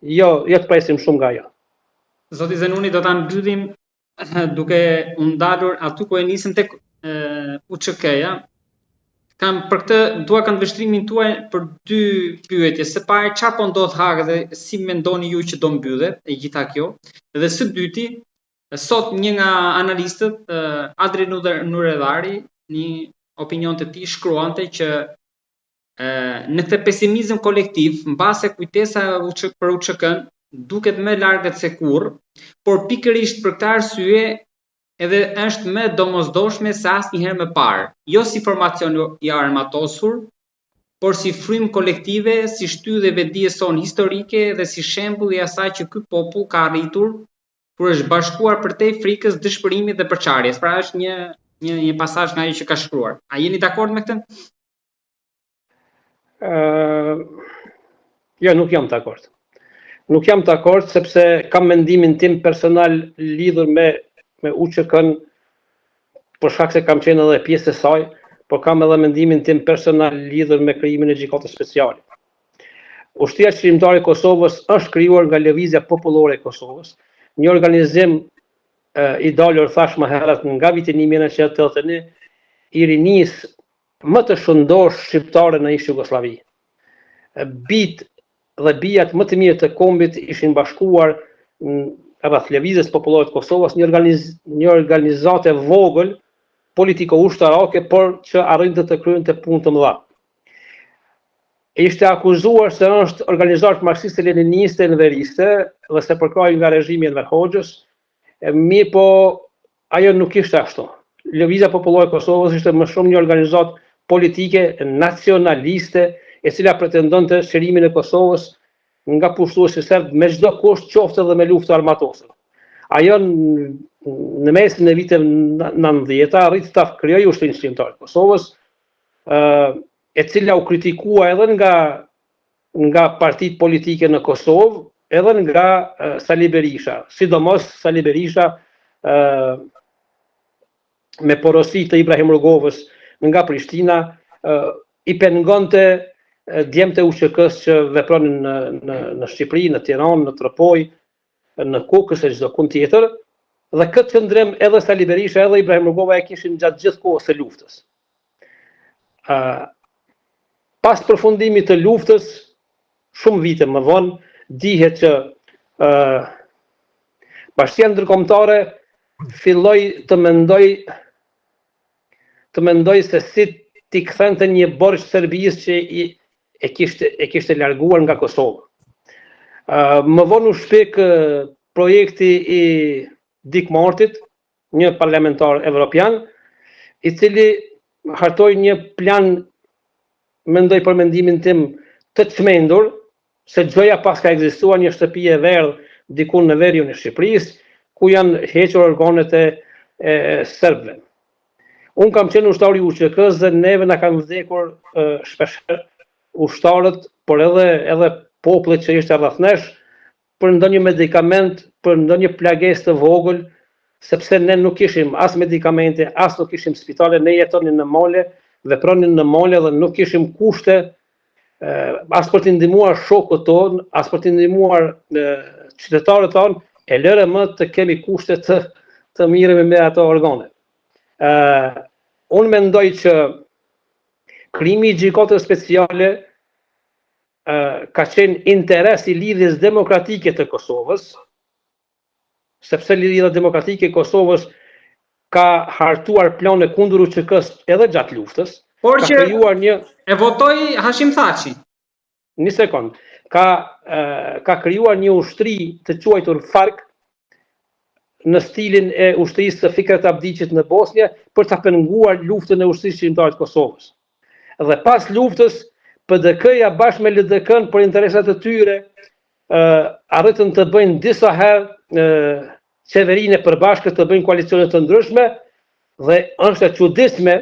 jo të presim shumë nga ajo. Zoti Zenuni, do ta mbyllim duke u ndalur aty ku e nisëm tek UÇK-ja. Për këtë dua këndvështrimin tuaj për 2 pyetje. Së pari, çfarë po ndodh Hag dhe si mendoni ju që do mbyllet e gjitha kjo? Dhe së dyti, sot një nga analistët, Adri Nuredhari, një opinion të tij shkruante që në këtë pesimizëm kolektiv, mbase kujtesa për UÇK-n duket më largët se kurrë, por pikërisht për këtë arsye edhe është më domosdoshme se asnjëherë më parë, jo si formacion i armatosur, por si frymë kolektive, si shtyllë e vetdijes sonë historike dhe si shembull i asaj që ky popull ka arritur kur është bashkuar përtej frikës, dëshpërimit dhe përçarjes. Pra është një pasazh nga ai që ka shkruar. A jeni dakord me këtë? Jo, nuk jam dakord. Nuk jam dakord sepse kam mendimin tim personal lidhur me UÇK-n, për shkak se kam qenë edhe pjesë e saj, por kam edhe mendimin tim personal lidhur me krijimin e gjykatës speciale. Ushtria Qëllimtare e Kosovës është krijuar nga Lëvizja Popullore e Kosovës, një organizim i dalur thash më herët nga viti 1981, i rinis më të shëndosh shqiptare në ish Jugosllavi. Bijt dhe bijat më të mirë të kombit ishin bashkuar rreth Lëvizjes Popullore të Kosovës, një organizatë e vogël politiko-ushtarake, por që arrinte të kryente punë të mëdha. Ishte akuzuar se është organizatë marksiste-leniniste e veriste dhe se përkrahej nga regjimi i Enver Hoxhës, mirë po ajo nuk ishte ashtu. Lëvizja Popullore e Kosovës ishte më shumë një organizatë politike nacionaliste e cila pretendonte shërimin e Kosovës nga pushtuesi serb me çdo kusht, qoftë edhe me luftë armatose. Ajo në mesin e viteve 90 arriti ta krijojë Ushtrinë Qëllimtare të Kosovës, e cila u kritikua edhe nga partitë politike në Kosovë, edhe nga Sali Berisha, sidomos Sali Berisha me porosi të Ibrahim Rugovës nga Prishtina, i pengonte djemtë e UÇK-s që vepronin në Shqipëri, në Tiranë, në Tropoj, në Kukës e çdo kund tjetër, dhe këtë qëndrim edhe Sali Berisha edhe Ibrahim Rugova e kishin gjatë gjithë kohës së luftës. Pas përfundimit të luftës, shumë vite më vonë, dihet që Bashkia Ndërkombëtare filloi të mendoj se si t'i kthente një borxh Serbisë që e kishte larguar nga Kosova. Më vonë u shpik projekti i Dick Martit, një parlamentar evropian, i cili hartoi një plan, mendoj për mendimin tim, të çmendur, se gjoja pas ka ekzistuar një shtëpi e verdhë diku në veriun e Shqipërisë, ku janë hequr organet e serbëve. Unë kam qenë ushtar i UÇK-s dhe neve na kanë vdekur shpeshherë ushtarët, por edhe popullit që ishte rreth nesh, për ndonjë medikament, për ndonjë plagesë të vogël, sepse ne nuk kishim as medikamente, as nuk kishim spitale, ne jetonin në male, vepronin në male dhe nuk kishim kushte as për të ndihmuar shokët tonë, as për të ndihmuar qytetarët tonë, e lëre më të kemi kushte të mira me ato organe. Unë mendoj që krijimi i gjykatës speciale ka qenë interes i lidhjes demokratike të Kosovës, sepse lidhja demokratike e Kosovës ka hartuar plane kundër UÇK-s edhe gjatë luftës. Por që e votoi Hashim Thaçi. Një sekond. Ka krijuar një ushtri të quajtur FARC në stilin e ushtrisë të Fikret Abdiqit në Bosnjë për ta penguar luftën e Ushtrisë Qëllimtare të Kosovës. Dhe pas luftës, PDK-ja bashkë me LDK-n për interesat e tyre arritën të bëjnë disa herë qeverinë e përbashkët, të bëjnë koalicione të ndryshme, dhe është e çuditshme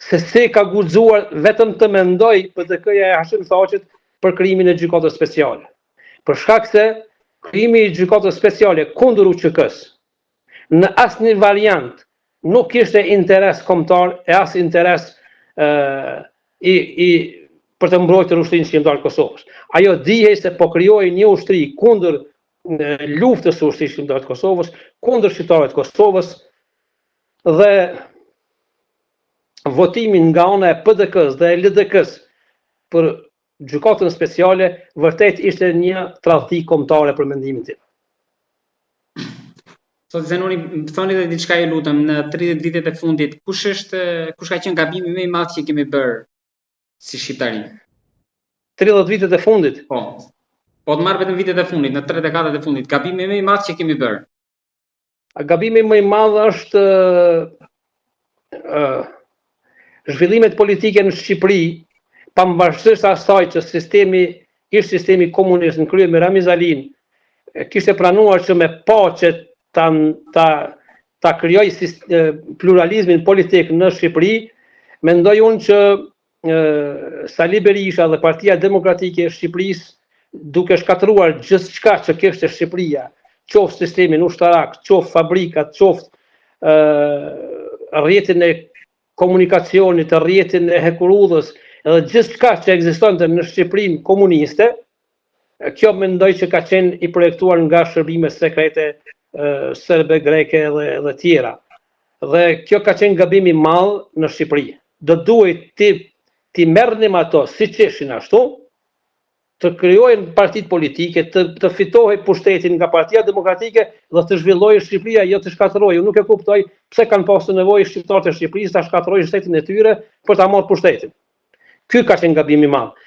se si ka guxuar vetëm të mendoj PDK-ja e Hashim Thaçit për krijimin e gjykatës speciale. Për shkak se krijimi i gjykatës speciale kundër UÇK-s në asnjë variant nuk kishte interes kombëtar e as interes për të mbrojtur ushtrinë shqiptare të Kosovës. Ajo dihej se po krijoi një ushtri kundër luftës së ushtrisë shqiptare të Kosovës, kundër shqiptarëve të Kosovës dhe votimin nga ana e PDK-s dhe LDK-s për gjykatën speciale vërtet ishte një tradhti kombëtare për mendimin tim. Zoti Zenoni, më thoni dhe diçka ju lutem, në 30 vitet e fundit, kush ka qenë gabimi më i madh që kemi bërë si shqiptari? 30 vitet e fundit? Po të marr vetëm vitet e fundit, në 3 dekadat e fundit, gabimi më i madh që kemi bërë? Gabimi më i madh është zhvillimet politike në Shqipëri, pavarësisht asaj që sistemi komunist në krye me Ramiz Alin kishte pranuar që me paqe ta krijoj pluralizmin politik në Shqipëri, mendoj unë që Sali Berisha dhe Partia Demokratike e Shqipërisë, duke shkatëruar gjithçka që kishte Shqipëria, qoftë sistemin ushtarak, qoftë fabrikat, qoftë rrjetin e komunikacionit, rrjetin e hekurudhës, edhe gjithçka që ekzistonte në Shqipërinë komuniste, kjo mendoj që ka qenë i projektuar nga shërbimet sekrete serbe, greke dhe tjera. Dhe kjo ka qenë gabimi i madh në Shqipëri. Do duhet ti merrnim ato siç ishin ashtu, të krijojnë partitë politike, të fitohej pushtetin nga Partia Demokratike dhe të zhvillohej Shqipëria, jo të shkatërrohej. Unë nuk e kuptoj pse kanë pasur nevojë shqiptarët e Shqipërisë ta shkatërrojnë shtetin e tyre për ta marrë pushtetin. Ky ka qenë gabimi i madh.